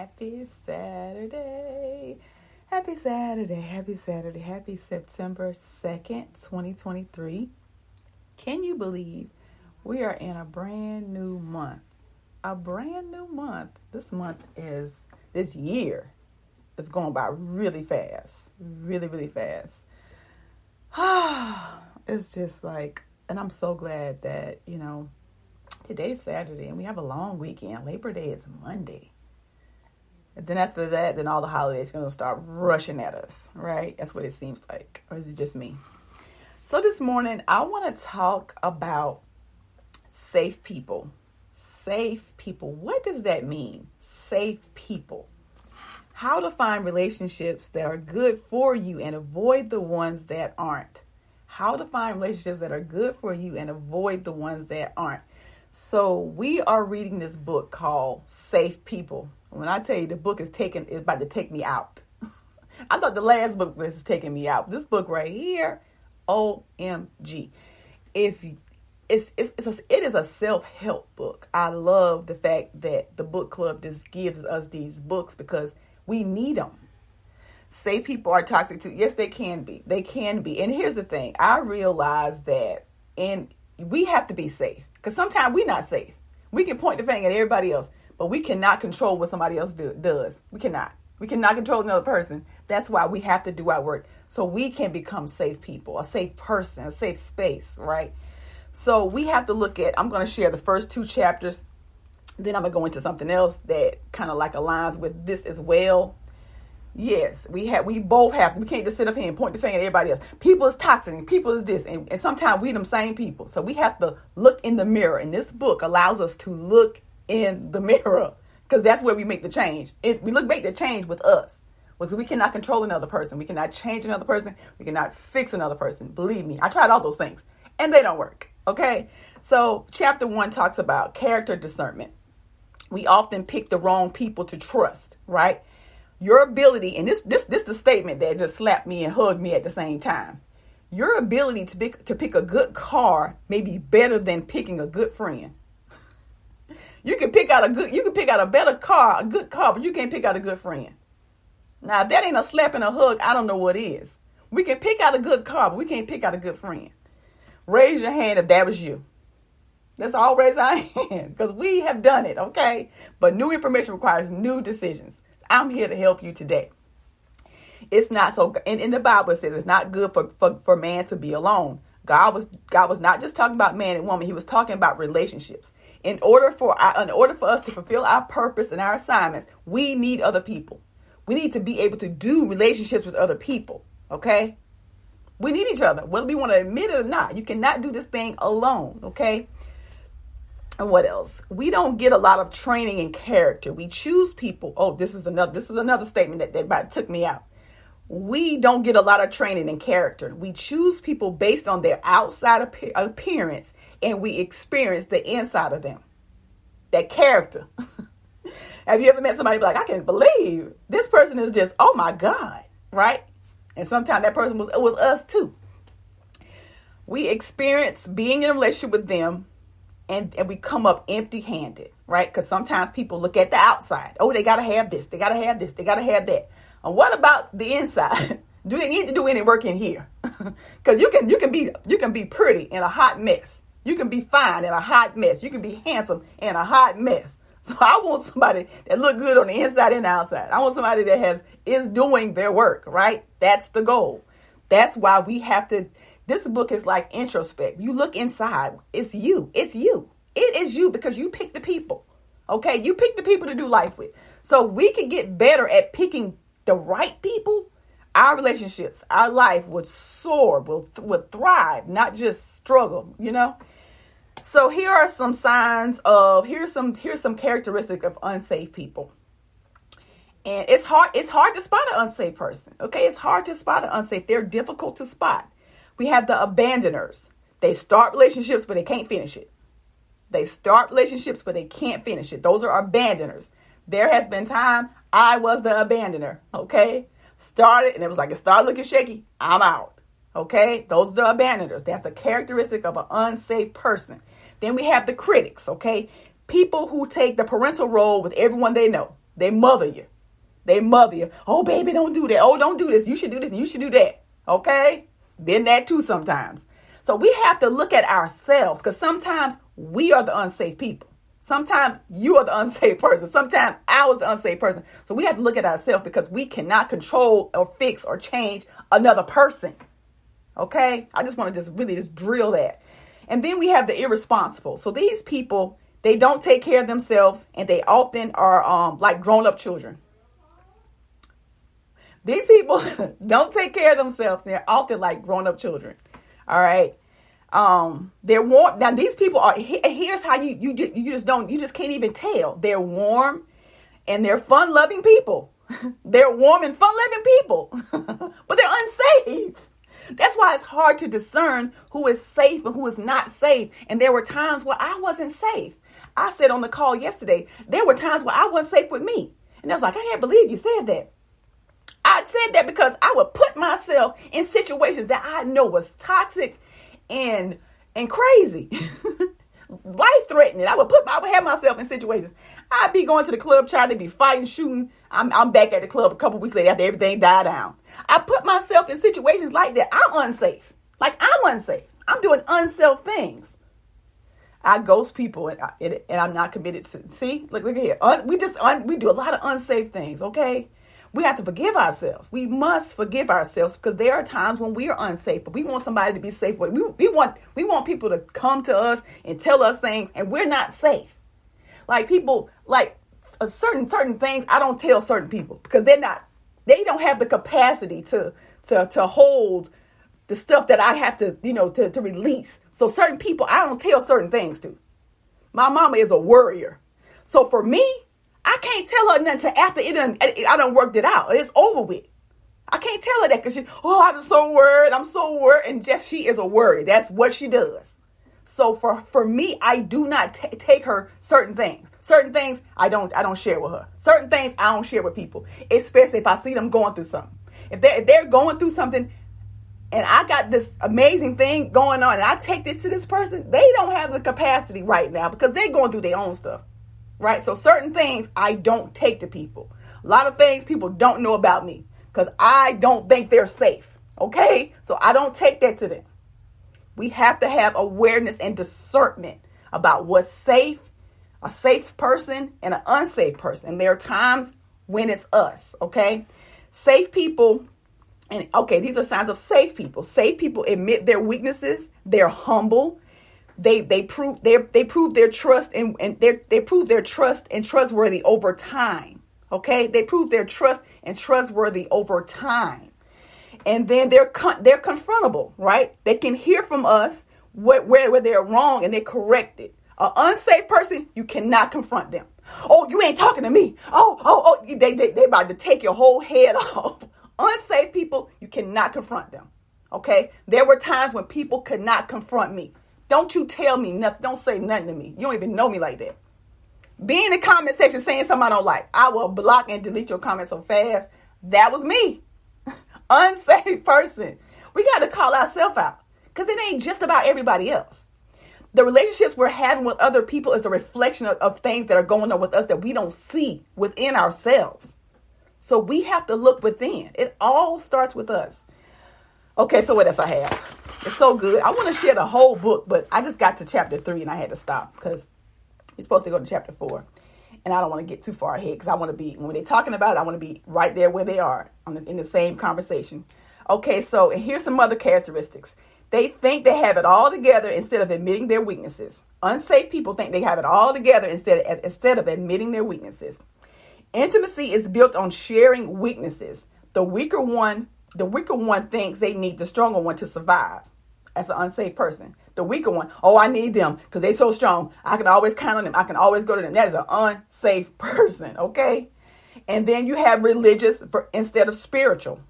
Happy Saturday. Happy Saturday. Happy Saturday. Happy September 2nd, 2023. Can you believe we are in a brand new month? A brand new month. This year is going by really fast. Really, really fast. It's just like, and I'm so glad that, today's Saturday and we have a long weekend. Labor Day is Monday. And then after that, then all the holidays are going to start rushing at us, right? That's what it seems like. Or is it just me? So this morning, I want to talk about safe people. Safe people. What does that mean? Safe people. How to find relationships that are good for you and avoid the ones that aren't. How to find relationships that are good for you and avoid the ones that aren't. So we are reading this book called Safe People. When I tell you the book is about to take me out. I thought the last book was taking me out. This book right here, OMG. It is a self-help book. I love the fact that the book club just gives us these books because we need them. Safe people are toxic too. Yes, they can be. They can be. And here's the thing. I realize that we have to be safe. Because sometimes we're not safe. We can point the finger at everybody else, but we cannot control what somebody else does. We cannot. We cannot control another person. That's why we have to do our work. So we can become safe people, a safe person, a safe space, right? So we have to look at, I'm going to share the first 2 chapters. Then I'm going to go into something else that kind of like aligns with this as well. Yes, we both have to. We can't just sit up here and point the finger at everybody else. People is toxic and people is this. And sometimes we them same people. So we have to look in the mirror. And this book allows us to look in the mirror because that's where we make the change. We make the change with us. Because we cannot control another person. We cannot change another person. We cannot fix another person. Believe me, I tried all those things and they don't work. Okay. So chapter 1 talks about character discernment. We often pick the wrong people to trust, right? Your ability, and this the statement that just slapped me and hugged me at the same time. Your ability to pick a good car may be better than picking a good friend. You can pick out a better car, a good car, but you can't pick out a good friend. Now, if that ain't a slap and a hug, I don't know what is. We can pick out a good car, but we can't pick out a good friend. Raise your hand if that was you. That's all, raise our hand, because we have done it, okay? But new information requires new decisions. I'm here to help you today. It's not so, and the Bible says it's not good for man to be alone. God was not just talking about man and woman. He was talking about relationships. In order for us to fulfill our purpose and our assignments, we need other people. We need to be able to do relationships with other people. Okay. We need each other, whether we want to admit it or not. You cannot do this thing alone. Okay. And what else? We don't get a lot of training in character. We choose people. Oh, this is another statement that about took me out. We don't get a lot of training in character. We choose people based on their outside appearance, and we experience the inside of them. That character. Have you ever met somebody like, I can't believe this person is just, oh my God, right? And sometimes that person was us too. We experience being in a relationship with them. And we come up empty-handed, right? Because sometimes people look at the outside. Oh, they got to have this. They got to have this. They got to have that. And what about the inside? Do they need to do any work in here? Because you can be pretty in a hot mess. You can be fine in a hot mess. You can be handsome in a hot mess. So I want somebody that look good on the inside and the outside. I want somebody that is doing their work, right? That's the goal. That's why we have to. This book is like introspect. You look inside. It's you. It's you. It is you because you pick the people. Okay. You pick the people to do life with. So we can get better at picking the right people. Our relationships, our life would soar, would thrive, not just struggle, So here are some signs of, here's some characteristics of unsafe people. And it's hard to spot an unsafe person. Okay. It's hard to spot an unsafe. They're difficult to spot. We have the abandoners. They start relationships, but they can't finish it. They start relationships, but they can't finish it. Those are abandoners. There has been time I was the abandoner. Okay. Started and it started looking shaky. I'm out. Okay. Those are the abandoners. That's a characteristic of an unsafe person. Then we have the critics. Okay. People who take the parental role with everyone they know. They mother you. They mother you. Oh, baby, don't do that. Oh, don't do this. You should do this. You should do that. Okay? Then that too sometimes. So we have to look at ourselves, because sometimes we are the unsafe people. Sometimes you are the unsafe person. Sometimes I was the unsafe person. So we have to look at ourselves, because we cannot control or fix or change another person. Okay? I just want to really drill that. And then we have the irresponsible. So these people, they don't take care of themselves, and they often are like grown-up children. These people don't take care of themselves. They're often like grown-up children. All right. They're warm. Now these people are, here's how you just can't even tell. They're warm and they're fun-loving people. They're warm and fun-loving people, but they're unsafe. That's why it's hard to discern who is safe and who is not safe. And there were times where I wasn't safe. I said on the call yesterday, there were times where I wasn't safe with me. And I was like, I can't believe you said that. I said that because I would put myself in situations that I know was toxic and crazy, life-threatening. I would have myself in situations. I'd be going to the club, trying to be fighting, shooting. I'm back at the club a couple weeks later after everything died down. I put myself in situations like that. I'm unsafe. I'm unsafe. I'm doing unsafe things. I ghost people and I'm not committed to. See, look here. We do a lot of unsafe things. Okay. We have to forgive ourselves. We must forgive ourselves, because there are times when we are unsafe, but we want somebody to be safe. We want people to come to us and tell us things, and we're not safe. Like people, like certain things, I don't tell certain people, because they don't have the capacity to hold the stuff that I have to, to release. So certain people, I don't tell certain things to. My mama is a worrier. So for me, I can't tell her nothing until after I done worked it out. It's over with. I can't tell her that, because I'm so worried. I'm so worried. And she is a worry. That's what she does. So for me, I do not take her certain things. Certain things I don't share with her. Certain things I don't share with people, especially if I see them going through something. If they're going through something and I got this amazing thing going on and I take it to this person, they don't have the capacity right now because they're going through their own stuff. Right? So certain things I don't take to people. A lot of things people don't know about me because I don't think they're safe. Okay? So I don't take that to them. We have to have awareness and discernment about what's safe, a safe person and an unsafe person. And there are times when it's us. Okay? Safe people. And okay, these are signs of safe people. Safe people admit their weaknesses. They're humble. They prove their trust and they prove their trust and trustworthy over time. Okay, they prove their trust and trustworthy over time, and then they're confrontable. Right, they can hear from us where they're wrong and they correct it. An unsafe person, you cannot confront them. Oh, you ain't talking to me. Oh, they about to take your whole head off. Unsafe people, you cannot confront them. Okay, there were times when people could not confront me. Don't you tell me nothing. Don't say nothing to me. You don't even know me like that. Be in the comment section saying something I don't like. I will block and delete your comments so fast. That was me. Unsafe person. We got to call ourselves out because it ain't just about everybody else. The relationships we're having with other people is a reflection of things that are going on with us that we don't see within ourselves. So we have to look within. It all starts with us. Okay, so what else I have? It's so good. I want to share the whole book, but I just got to chapter 3 and I had to stop because you're supposed to go to chapter 4. And I don't want to get too far ahead because I want to be, when they're talking about it, I want to be right there where they are in the same conversation. Okay, so and here's some other characteristics. They think they have it all together instead of admitting their weaknesses. Unsafe people think they have it all together instead of admitting their weaknesses. Intimacy is built on sharing weaknesses. The weaker one thinks they need the stronger one to survive. As an unsafe person, the weaker one, I need them because they're so strong. I can always count on them. I can always go to them. That is an unsafe person. Okay. And then you have religious instead of spiritual.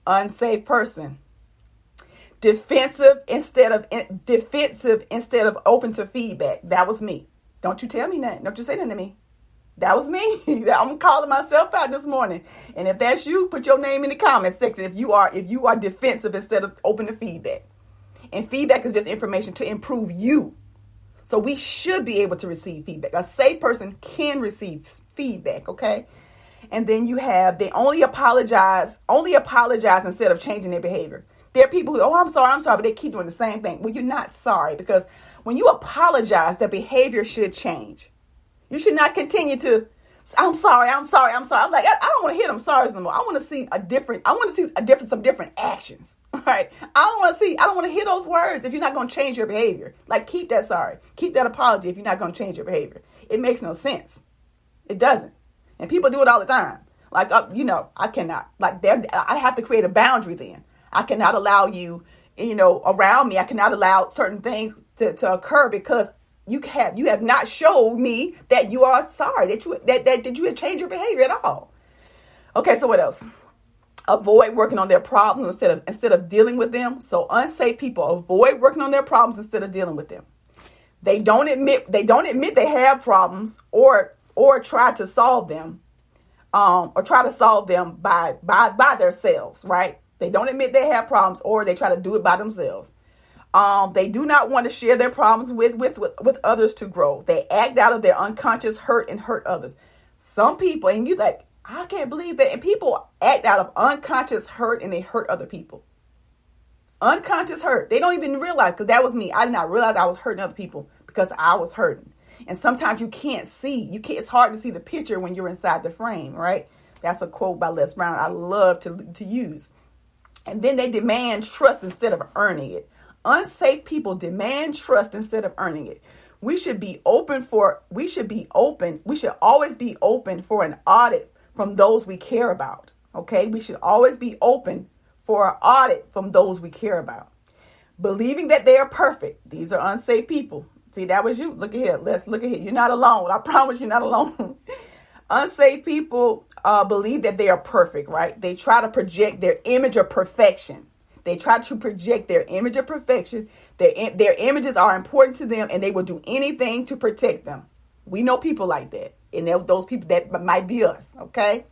Unsafe person. Defensive instead of open to feedback. That was me. Don't you tell me nothing. Don't you say nothing to me. That was me. I'm calling myself out this morning. And if that's you, put your name in the comment section if you are defensive instead of open to feedback. And feedback is just information to improve you. So we should be able to receive feedback. A safe person can receive feedback, okay? And then you have, they only apologize instead of changing their behavior. There are people who, I'm sorry, but they keep doing the same thing. Well, you're not sorry, because when you apologize, the behavior should change. You should not continue to, I'm sorry. I'm like, I don't want to hear them sorries no more. I want to see a difference of different actions. Right? I don't want to hear those words if you're not going to change your behavior. Like, keep that sorry. Keep that apology if you're not going to change your behavior. It makes no sense. It doesn't. And people do it all the time. Like, I cannot. Like, I have to create a boundary then. I cannot allow you, around me. I cannot allow certain things to occur because you have not showed me that you are sorry, that you had changed your behavior at all. Okay, so what else? Avoid working on their problems instead of dealing with them. So unsafe people avoid working on their problems instead of dealing with them. They don't admit they have problems or try to solve them, by themselves, right? They don't admit they have problems, or they try to do it by themselves. They do not want to share their problems with others to grow. They act out of their unconscious hurt and hurt others. Some people, and you like, I can't believe that. And people act out of unconscious hurt and they hurt other people. Unconscious hurt. They don't even realize, because that was me. I did not realize I was hurting other people because I was hurting. And sometimes you can't see. It's hard to see the picture when you're inside the frame, right? That's a quote by Les Brown I love to use. And then they demand trust instead of earning it. Unsafe people demand trust instead of earning it. We should always be open for an audit from those we care about. Okay? We should always be open for an audit from those we care about. Believing that they are perfect. These are unsafe people. See, that was you. Look at here. Let's look at here. You're not alone. I promise you're not alone. Unsafe people believe that they are perfect, right? They try to project their image of perfection. Their images are important to them, and they will do anything to protect them. We know people like that. And those people, that might be us, okay?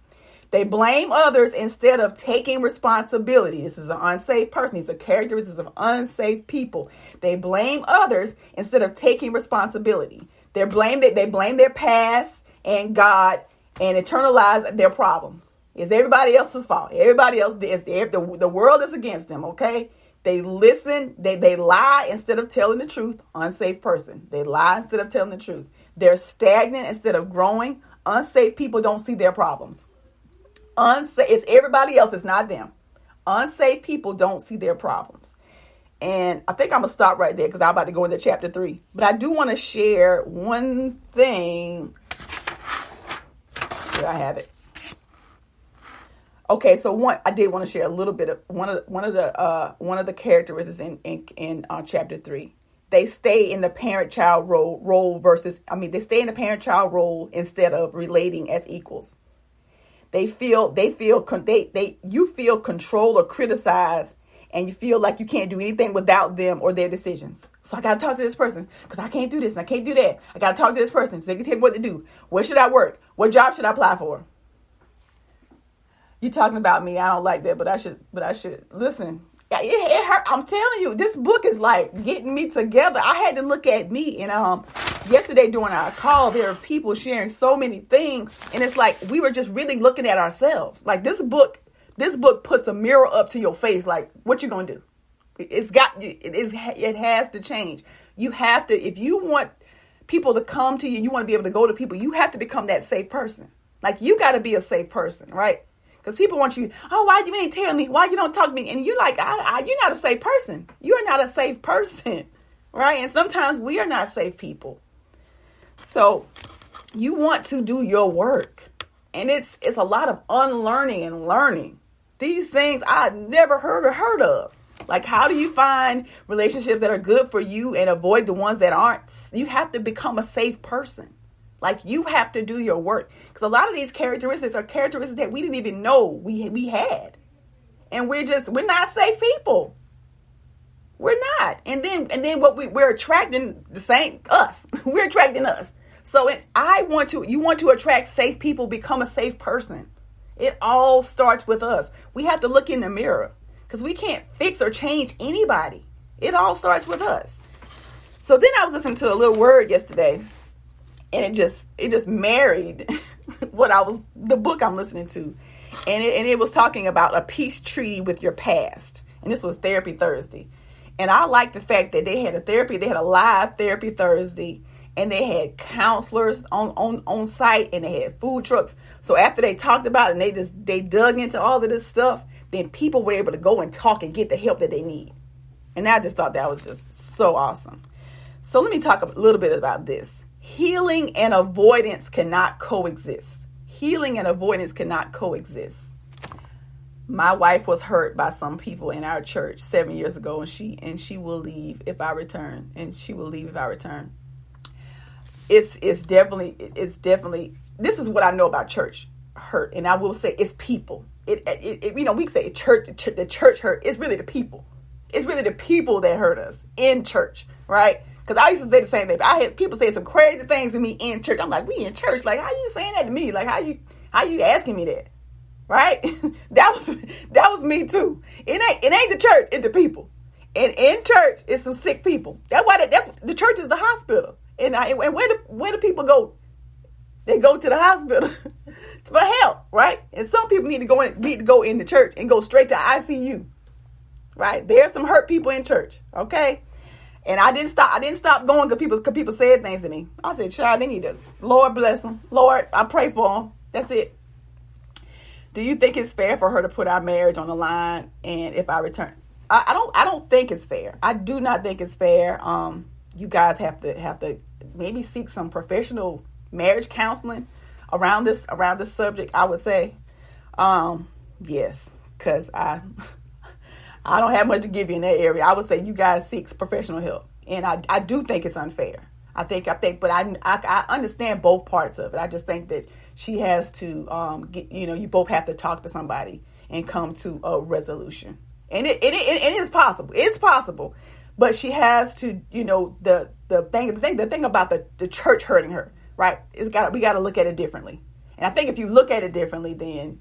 They blame others instead of taking responsibility. This is an unsafe person. These are characteristics of unsafe people. They blame others instead of taking responsibility. They blame their past and God and internalize their problems. It's everybody else's fault. Everybody else is the world is against them, okay? They listen, they lie instead of telling the truth. Unsafe person. They lie instead of telling the truth. They're stagnant instead of growing. Unsafe people don't see their problems. It's everybody else, it's not them. Unsafe people don't see their problems. And I think I'm going to stop right there because I'm about to go into chapter 3. But I do want to share one thing. Here I have it. Okay, so I did want to share a little bit of one of the characteristics in chapter 3. They stay in the parent-child role they stay in the parent-child role instead of relating as equals. You feel controlled or criticized, and you feel like you can't do anything without them or their decisions. So I got to talk to this person because I can't do this and I can't do that. I got to talk to this person so they can tell me what to do. Where should I work? What job should I apply for? You talking about me? I don't like that, but I should listen. It hurt. I'm telling you, this book is like getting me together. I had to look at me, and yesterday during our call, there were people sharing so many things, and it's like we were just really looking at ourselves. Like this book puts a mirror up to your face. Like, what you gonna do? It has to change. You have to, if you want people to come to you, you want to be able to go to people, you have to become that safe person. Like, you got to be a safe person, right? Because people want you, why you ain't tell me? Why you don't talk to me? And you're like, you're not a safe person. You are not a safe person, right? And sometimes we are not safe people. So you want to do your work. And it's a lot of unlearning and learning. These things I never heard of. Like, how do you find relationships that are good for you and avoid the ones that aren't? You have to become a safe person. Like, you have to do your work. Because a lot of these characteristics are characteristics that we didn't even know we had. And we're not safe people. We're not. And then we're attracting the same us. We're attracting us. So you want to attract safe people, become a safe person. It all starts with us. We have to look in the mirror because we can't fix or change anybody. It all starts with us. So then I was listening to a little word yesterday, and it just married the book I'm listening to. And it was talking about a peace treaty with your past. And this was Therapy Thursday. And I like the fact that they had a live Therapy Thursday, and they had counselors on site, and they had food trucks. So after they talked about it and they dug into all of this stuff, then people were able to go and talk and get the help that they need. And I just thought that was just so awesome. So let me talk a little bit about this. Healing and avoidance cannot coexist. Healing and avoidance cannot coexist. My wife was hurt by some people in our church 7 years ago, and she will leave if I return. It's definitely this is what I know about church hurt, and I will say it's people. We can say the church hurt. It's really the people. It's really the people that hurt us in church, right? Because I used to say the same thing. I had people say some crazy things to me in church. I'm like, we in church? Like, how you saying that to me? Like, how you asking me that? Right? that was me too. It ain't the church, it's the people. And in church, it's some sick people. That's why the church is the hospital. And where do people go? They go to the hospital for help, right? And some people need to go in the church and go straight to ICU. Right? There's some hurt people in church, okay? And I didn't stop going because people said things to me. I said, child, they need to, Lord bless them. Lord, I pray for them. That's it. Do you think it's fair for her to put our marriage on the line? And if I return, I don't think it's fair. I do not think it's fair. You guys have to maybe seek some professional marriage counseling around this subject. I would say, yes, because I don't have much to give you in that area. I would say you guys seek professional help. And I do think it's unfair. But I understand both parts of it. I just think that she has to, you both have to talk to somebody and come to a resolution. And it is possible. It's possible. But she has to, the thing about the church hurting her, right? We got to look at it differently. And I think if you look at it differently, then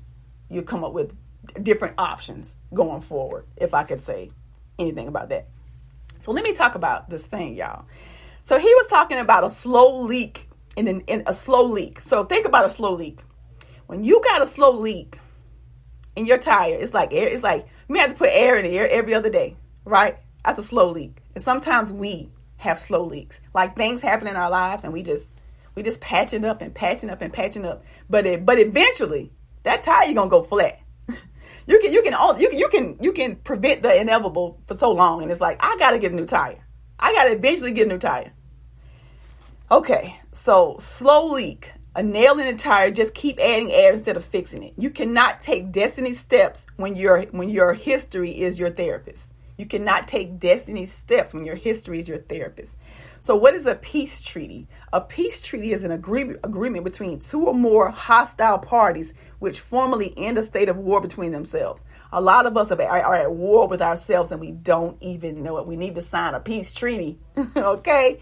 you come up with different options going forward, if I could say anything about that. So let me talk about this thing, y'all. So he was talking about a slow leak in a slow leak. So think about a slow leak. When you got a slow leak in your tire, it's like you have to put air in the air every other day, right? That's a slow leak. And sometimes we have slow leaks, like things happen in our lives, and we just patching up. But eventually that tire gonna go flat. You can prevent the inevitable for so long, and it's like, I gotta get a new tire. I gotta eventually get a new tire. Okay, so slow leak, a nail in the tire. Just keep adding air instead of fixing it. You cannot take destiny steps when your history is your therapist. You cannot take destiny steps when your history is your therapist. So what is a peace treaty? A peace treaty is an agreement between two or more hostile parties which formally end a state of war between themselves. A lot of us are at war with ourselves and we don't even know it. We need to sign a peace treaty. Okay?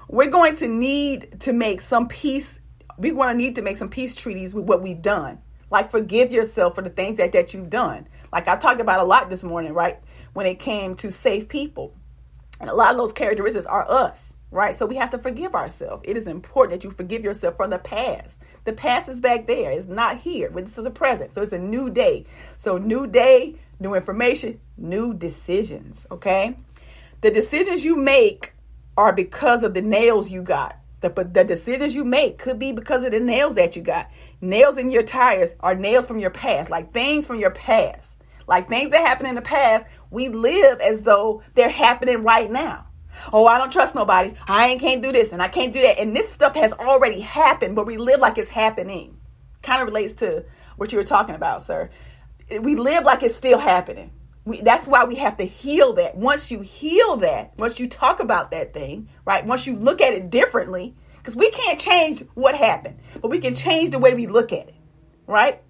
We're going to need to make some peace. We're going to need to make some peace treaties with what we've done. Like forgive yourself for the things that you've done. Like I talked about a lot this morning, right? When it came to safe people. And a lot of those characteristics are us. Right? So we have to forgive ourselves. It is important that you forgive yourself from the past. The past is back there. It's not here. This is the present. So it's a new day. So new day, new information, new decisions. Okay? The decisions you make are because of the nails you got. The decisions you make could be because of the nails that you got. Nails in your tires are nails from your past. Like things from your past. Like things that happened in the past, we live as though they're happening right now. Oh, I don't trust nobody. Can't do this and I can't do that. And this stuff has already happened, but we live like it's happening. Kind of relates to what you were talking about, sir. We live like it's still happening. That's why we have to heal that. Once you heal that, once you talk about that thing, right? Once you look at it differently, because we can't change what happened, but we can change the way we look at it, right?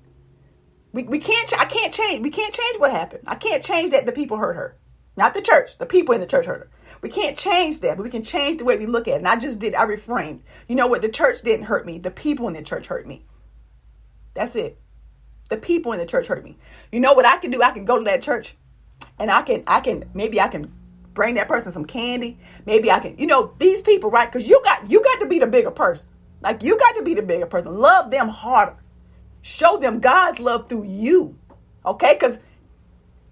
We can't change what happened. I can't change that the people hurt her. Not the church. The people in the church hurt her. We can't change that, but we can change the way we look at it. And I reframed. You know what? The church didn't hurt me. The people in the church hurt me. That's it. The people in the church hurt me. You know what I can do? I can go to that church and I can bring that person some candy. Maybe I can, these people, right? Because you got to be the bigger person. Like, you got to be the bigger person. Love them harder. Show them God's love through you. Okay? Because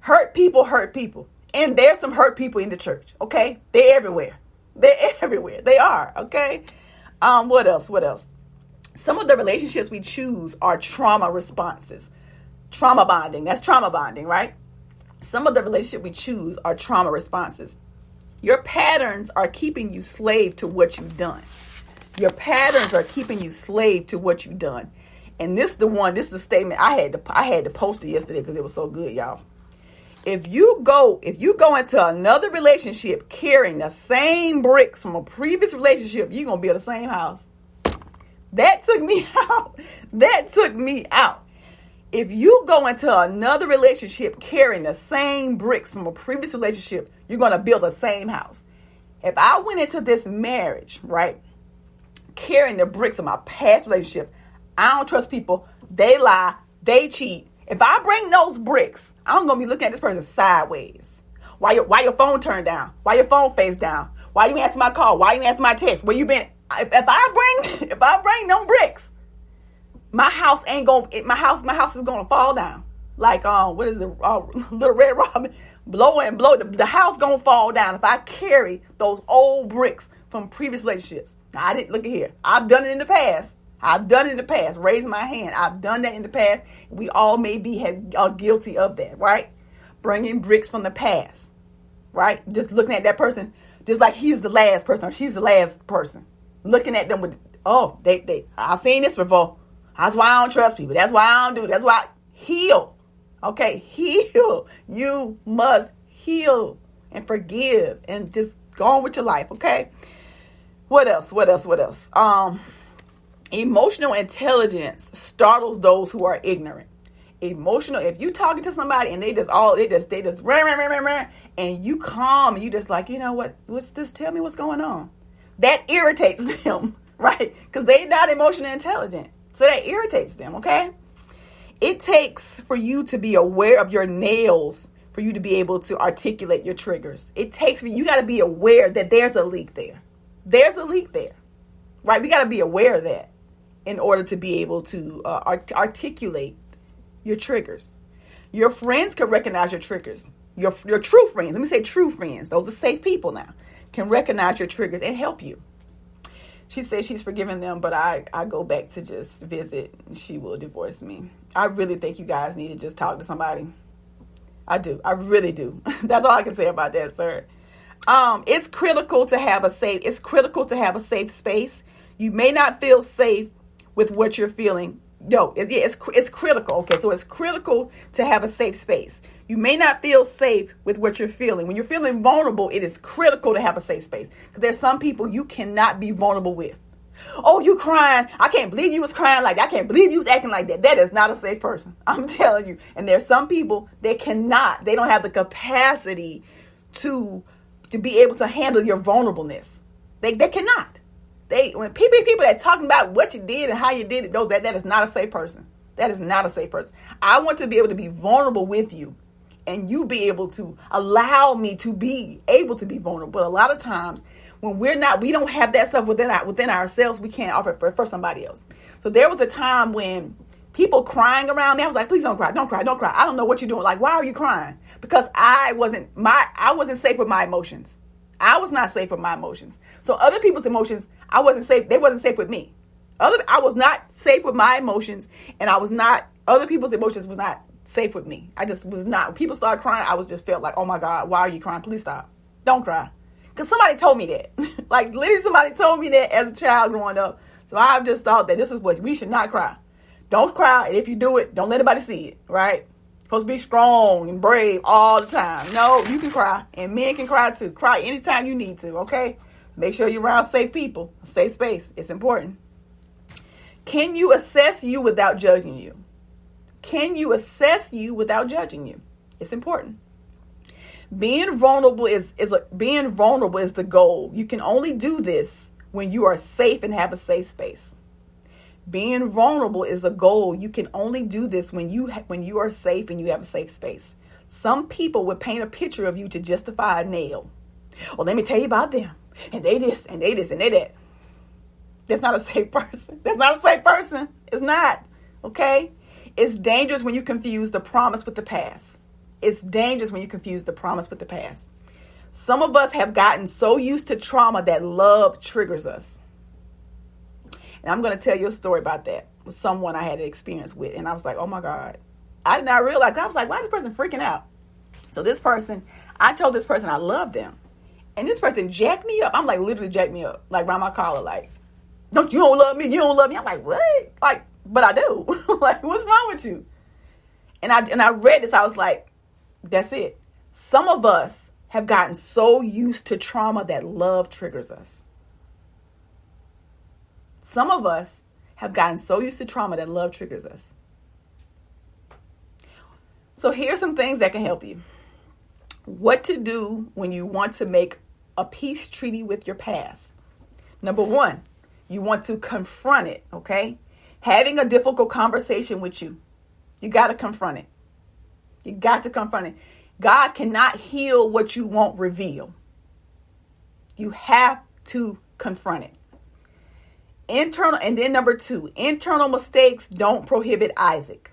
hurt people hurt people. And there's some hurt people in the church. Okay? They're everywhere. They're everywhere. They are. Okay? What else? Some of the relationships we choose are trauma responses. Trauma bonding. That's trauma bonding, right? Some of the relationships we choose are trauma responses. Your patterns are keeping you slave to what you've done. Your patterns are keeping you slave to what you've done. And this is a statement I had to post it yesterday because it was so good, y'all. If you go into another relationship carrying the same bricks from a previous relationship, you're going to build the same house. That took me out. If you go into another relationship carrying the same bricks from a previous relationship, you're going to build the same house. If I went into this marriage, right, carrying the bricks of my past relationships, I don't trust people. They lie. They cheat. If I bring those bricks, I'm going to be looking at this person sideways. Why your phone turned down? Why your phone face down? Why you answer my call? Why you answer my text? Where you been? If I bring them bricks, my house is gonna fall down. Like what is it? Little Red Robin, blow and blow. The house gonna fall down if I carry those old bricks from previous relationships. Now, I didn't look at here. I've done it in the past. Raise my hand. I've done that in the past. We all may be guilty of that, right? Bringing bricks from the past, right? Just looking at that person, just like he's the last person or she's the last person. Looking at them with, I've seen this before. That's why I don't trust people. That's why I don't do. That's why heal. Okay, heal. You must heal and forgive and just go on with your life. Okay. What else? Emotional intelligence startles those who are ignorant. If you talking to somebody and they just rah, and you calm and you just like, you know what? What's this? Tell me what's going on. That irritates them, right? Because they're not emotionally intelligent. So that irritates them, okay? It takes for you to be aware of your nails for you to be able to articulate your triggers. You got to be aware that there's a leak there. There's a leak there, right? We got to be aware of that in order to be able to articulate your triggers. Your friends can recognize your triggers. Your true friends, let me say true friends, those are safe people now, can recognize your triggers and help you. She says she's forgiven them, but I go back to just visit. She will divorce me. I really think you guys need to just talk to somebody. I do. I really do. That's all I can say about that, sir. It's critical to have a safe space. You may not feel safe with what you're feeling. It's critical. Okay, so it's critical to have a safe space. You may not feel safe with what you're feeling. When you're feeling vulnerable, it is critical to have a safe space. Because there's some people you cannot be vulnerable with. Oh, you crying. I can't believe you was crying like that. I can't believe you was acting like that. That is not a safe person. I'm telling you. And there's some people that they don't have the capacity to be able to handle your vulnerableness. They cannot. When people that talking about what you did and how you did it, that is not a safe person. That is not a safe person. I want to be able to be vulnerable with you. And you be able to allow me to be able to be vulnerable. But a lot of times when we don't have that stuff within ourselves, we can't offer it for somebody else. So there was a time when people crying around me, I was like, please don't cry. I don't know what you're doing. Like, why are you crying? Because I wasn't safe with my emotions. I was not safe with my emotions. So other people's emotions, I wasn't safe. They wasn't safe with me. I was not safe with my emotions, and other people's emotions was not safe with me. I just was not. When people started crying, I was just felt like, oh my God, why are you crying? Please stop. Don't cry. Because somebody told me that. Like literally somebody told me that as a child growing up. So I've just thought that this is what we should not cry. Don't cry. And if you do it, don't let anybody see it. Right? Supposed to be strong and brave all the time. No, you can cry. And men can cry too. Cry anytime you need to. Okay? Make sure you're around safe people. A safe space. It's important. Can you assess you without judging you? Can you assess you without judging you? It's important. Being vulnerable is the goal. You can only do this when you are safe and have a safe space. Being vulnerable is a goal. You can only do this when you are safe and you have a safe space. Some people would paint a picture of you to justify a nail. Well, let me tell you about them. And they this, and they this, and they that. That's not a safe person. That's not a safe person. It's not. Okay? It's dangerous when you confuse the promise with the past. It's dangerous when you confuse the promise with the past. Some of us have gotten so used to trauma that love triggers us. And I'm going to tell you a story about that with someone I had an experience with. And I was like, oh my God. I did not realize. I was like, why is this person freaking out? So this person, I told this person I loved them. And this person jacked me up. I'm like, literally jacked me up. Like, around my collar, like, you don't love me. You don't love me. I'm like, what? Like, but I do. Like, what's wrong with you? And I read this. I was like, that's it. Some of us have gotten so used to trauma that love triggers us. Some of us have gotten so used to trauma that love triggers us. So here's some things that can help you. What to do when you want to make a peace treaty with your past. Number one, you want to confront it, okay? Having a difficult conversation with you. You got to confront it. You got to confront it. God cannot heal what you won't reveal. You have to confront it. And then number two, internal mistakes don't prohibit Isaac.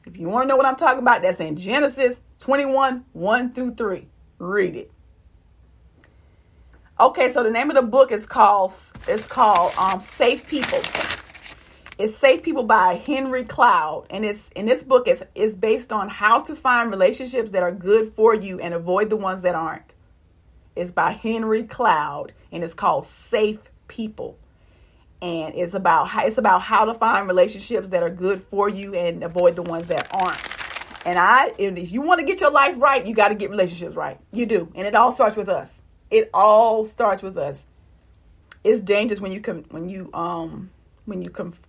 If you want to know what I'm talking about, that's in Genesis 21, 1 through 3. Read it. Okay, so the name of the book is called Safe People. It's Safe People by Henry Cloud. And this book is based on how to find relationships that are good for you and avoid the ones that aren't. It's by Henry Cloud and it's called Safe People. And it's about how to find relationships that are good for you and avoid the ones that aren't. And if you want to get your life right, you got to get relationships right. You do. And it all starts with us. It all starts with us. It's dangerous when you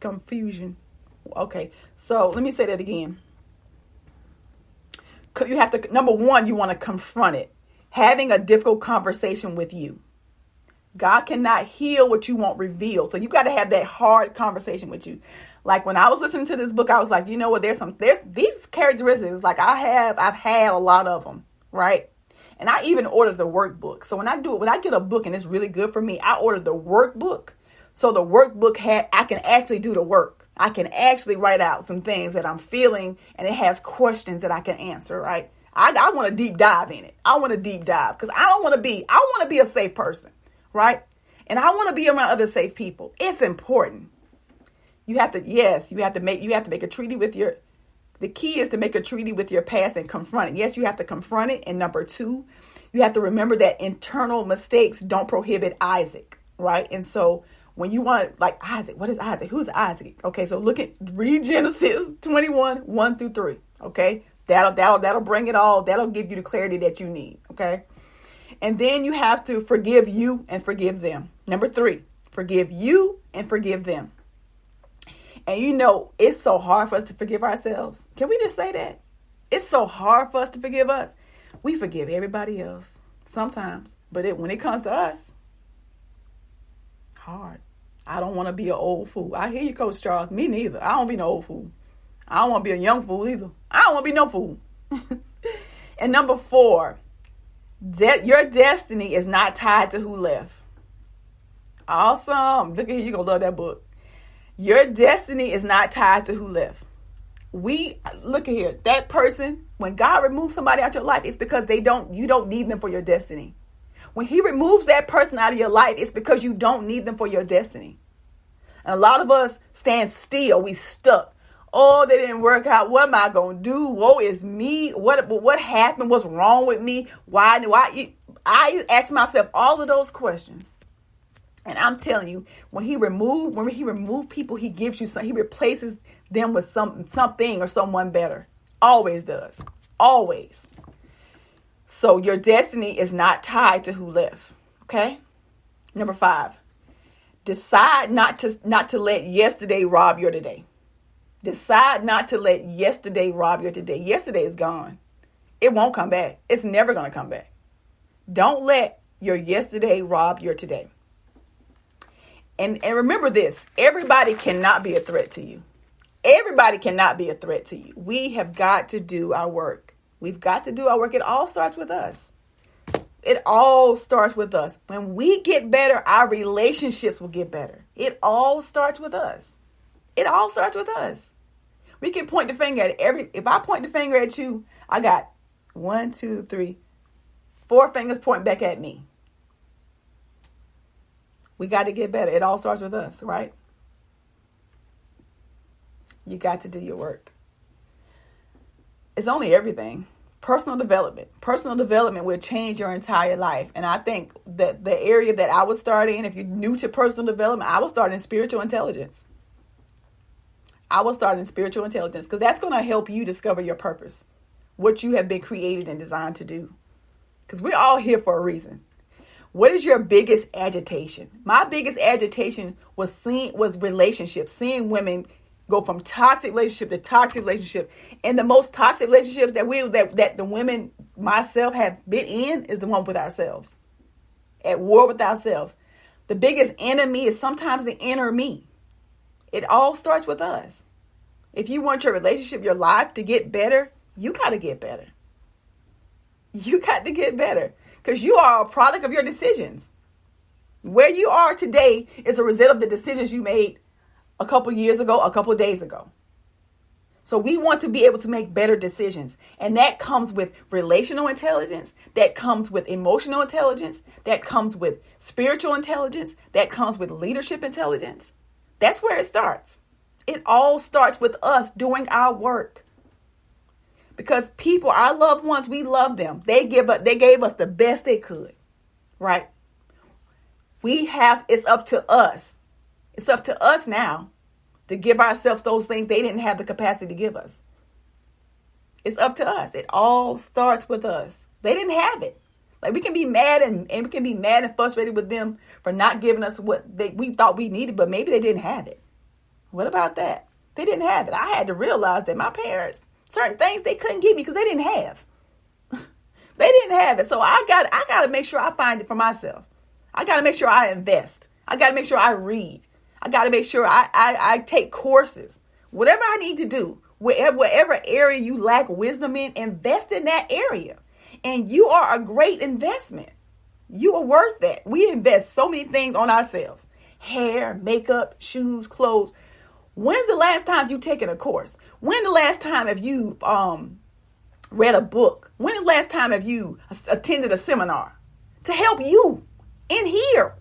confusion. Okay. So let me say that again. You have to, number one, you want to confront it. Having a difficult conversation with you. God cannot heal what you won't reveal. So you got to have that hard conversation with you. Like when I was listening to this book, I was like, you know what? There's these characteristics. Like I've had a lot of them, right? And I even ordered the workbook. So when I get a book and it's really good for me, I ordered the workbook. So the workbook I can actually do the work. I can actually write out some things that I'm feeling and it has questions that I can answer, right? I want to deep dive in it. I want to deep dive because I want to be a safe person. Right? And I want to be around other safe people. It's important. You have to make a treaty with the key is to make a treaty with your past and confront it. Yes, you have to confront it. And number two, you have to remember that internal mistakes don't prohibit Isaac. Right? And so when you want, like Isaac, what is Isaac? Who's Isaac? Okay, so read Genesis 21, 1 through 3. Okay? That'll bring it all. That'll give you the clarity that you need. Okay? And then you have to forgive you and forgive them. Number 3, forgive you and forgive them. And you know, it's so hard for us to forgive ourselves. Can we just say that? It's so hard for us to forgive us. We forgive everybody else sometimes. But when it comes to us, hard. I don't want to be an old fool. I hear you, Coach Charles. Me neither. I don't be no old fool. I don't want to be a young fool either. I don't want to be no fool. And number 4, your destiny is not tied to who left. Awesome. Look at here. You're going to love that book. Your destiny is not tied to who left. Look at here. That person, when God removes somebody out your life, it's because you don't need them for your destiny. When he removes that person out of your life, it's because you don't need them for your destiny. And a lot of us stand still. We stuck. Oh, they didn't work out. What am I going to do? Woe is me. What happened? What's wrong with me? Why? I ask myself all of those questions. And I'm telling you, when he removes people, he gives you he replaces them with something or someone better. Always does. Always. So your destiny is not tied to who left. Okay? Number 5. Decide not to let yesterday rob your today. Decide not to let yesterday rob your today. Yesterday is gone. It won't come back. It's never going to come back. Don't let your yesterday rob your today. And remember this, everybody cannot be a threat to you. Everybody cannot be a threat to you. We have got to do our work. We've got to do our work. It all starts with us. It all starts with us. When we get better, our relationships will get better. It all starts with us. It all starts with us. We can point the finger at if I point the finger at you, I got 1, 2, 3, 4 fingers pointing back at me. We got to get better. It all starts with us, right? You got to do your work. It's only everything. Personal development. Personal development will change your entire life. And I think that the area that I would start in, if you're new to personal development, I would start in spiritual intelligence. I will start in spiritual intelligence because that's going to help you discover your purpose, what you have been created and designed to do. Because we're all here for a reason. What is your biggest agitation? My biggest agitation was relationships, seeing women go from toxic relationship to toxic relationship. And the most toxic relationships that the women, myself, have been in is the one with ourselves. At war with ourselves. The biggest enemy is sometimes the inner me. It all starts with us. If you want your relationship, your life to get better, you got to get better. You got to get better because you are a product of your decisions. Where you are today is a result of the decisions you made a couple years ago, a couple days ago. So we want to be able to make better decisions. And that comes with relational intelligence. That comes with emotional intelligence. That comes with spiritual intelligence. That comes with leadership intelligence. That's where it starts. It all starts with us doing our work. Because people, our loved ones, we love them. They gave us the best they could, right? It's up to us. It's up to us now to give ourselves those things they didn't have the capacity to give us. It's up to us. It all starts with us. They didn't have it. Like we can be mad and we can be mad and frustrated with them for not giving us what we thought we needed, but maybe they didn't have it. What about that? They didn't have it. I had to realize that my parents, certain things they couldn't give me because they didn't have. They didn't have it. So I got to make sure I find it for myself. I got to make sure I invest. I got to make sure I read. I got to make sure I take courses. Whatever I need to do, whatever area you lack wisdom in, invest in that area. And you are a great investment. You are worth that. We invest so many things on ourselves. Hair, makeup, shoes, clothes. When's the last time you've taken a course? When the last time have you read a book? When the last time have you attended a seminar to help you in here?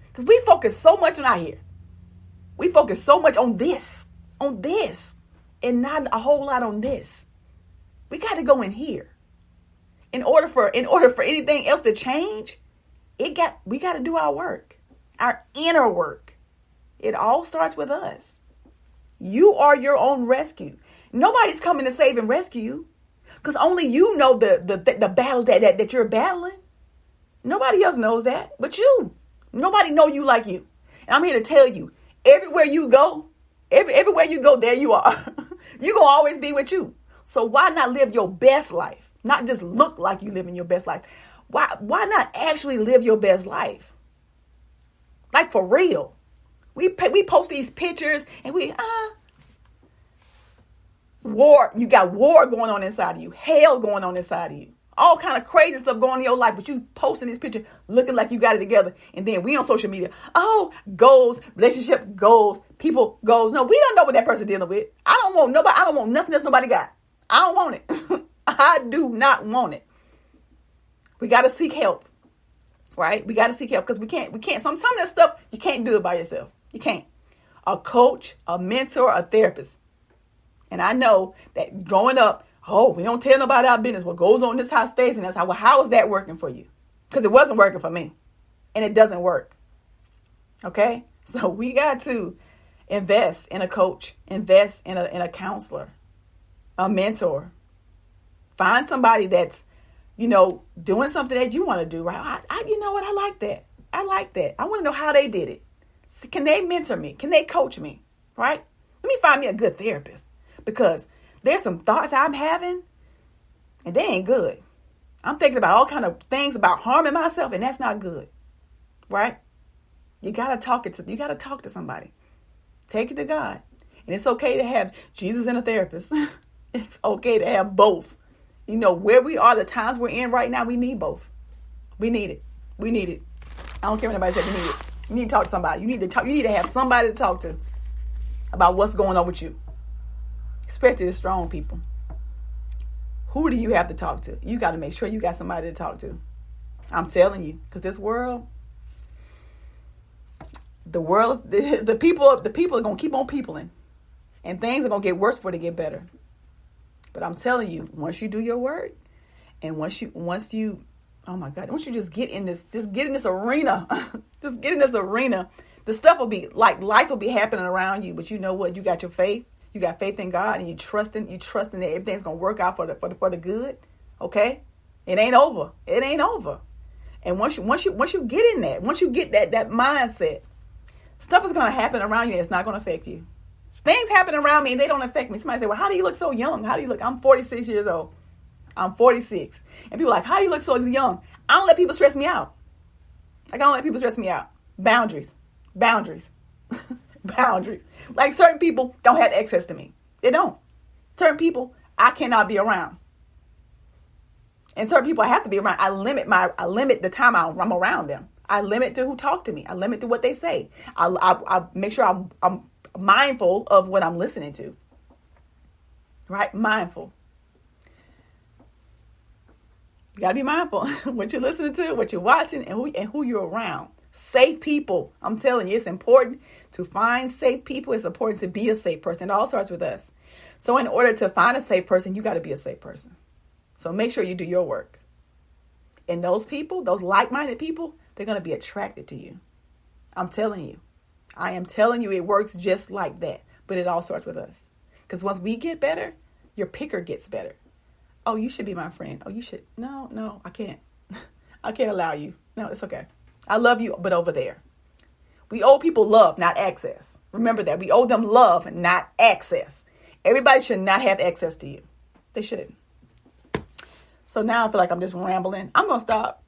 Because we focus so much on out here. We focus so much on this, and not a whole lot on this. We got to go in here. In order for anything else to change, we got to do our work, our inner work. It all starts with us. You are your own rescue. Nobody's coming to save and rescue you because only you know the battle that you're battling. Nobody else knows that but you. Nobody know you like you. And I'm here to tell you, everywhere you go, there you are. You're going to always be with you. So why not live your best life? Not just look like you living your best life. Why not actually live your best life? Like for real. We post these pictures and war. You got war going on inside of you. Hell going on inside of you. All kind of crazy stuff going on in your life, but you posting this picture looking like you got it together. And then we on social media. Oh, goals, relationship goals, people goals. No, we don't know what that person dealing with. I don't want nothing else nobody got. I don't want it. I do not want it. We got to seek help, right? We got to seek help because we can't, some of that stuff, you can't do it by yourself. You can't. A coach, a mentor, a therapist. And I know that growing up, we don't tell nobody our business. What goes on in this house stays in this house. Well, how is that working for you? Because it wasn't working for me. And it doesn't work. Okay? So we got to invest in a coach, invest in a counselor, a mentor. Find somebody that's, doing something that you want to do, right? You know what? I like that. I want to know how they did it. So can they mentor me? Can they coach me? Right? Let me find me a good therapist because there's some thoughts I'm having and they ain't good. I'm thinking about all kind of things about harming myself and that's not good. Right? You got to talk to somebody. Take it to God. And it's okay to have Jesus and a therapist. It's okay to have both. You know, where we are, the times we're in right now, we need both. We need it. We need it. I don't care what anybody says, we need it. You need to talk to somebody. You need to have somebody to talk to about what's going on with you. Especially the strong people. Who do you have to talk to? You got to make sure you got somebody to talk to. I'm telling you, because this world, the people are going to keep on peopling. And things are going to get worse before they get better. But I'm telling you, once you do your work, and once you, oh my God, once you just get in this arena, the stuff will be like, life will be happening around you. But you know what? You got your faith. You got faith in God, and you trusting that everything's going to work out for the good. Okay? It ain't over. It ain't over. And once you get in that, once you get that mindset, stuff is going to happen around you and it's not going to affect you. Things happen around me and they don't affect me. Somebody say, well, how do you look so young? How do you look? I'm 46 years old. I'm 46. And people are like, how do you look so young? I don't let people stress me out. I don't let people stress me out. Boundaries. Boundaries. Like certain people don't have access to me. They don't. Certain people I cannot be around. And certain people I have to be around. I limit the time I'm around them. I limit to who talk to me. I limit to what they say. I make sure I'm mindful of what I'm listening to. Right? Mindful. You gotta be mindful what you're listening to, what you're watching, and who you're around. Safe people. I'm telling you, it's important to find safe people. It's important to be a safe person. It all starts with us. So in order to find a safe person, you got to be a safe person. So make sure you do your work. And those people, those like-minded people, they're going to be attracted to you. I'm telling you. I am telling you, it works just like that. But it all starts with us. Because once we get better, your picker gets better. Oh, you should be my friend. Oh, you should. No, I can't. I can't allow you. No, it's okay. I love you, but over there. We owe people love, not access. Remember that. We owe them love, not access. Everybody should not have access to you. They should. So now I feel like I'm just rambling. I'm going to stop.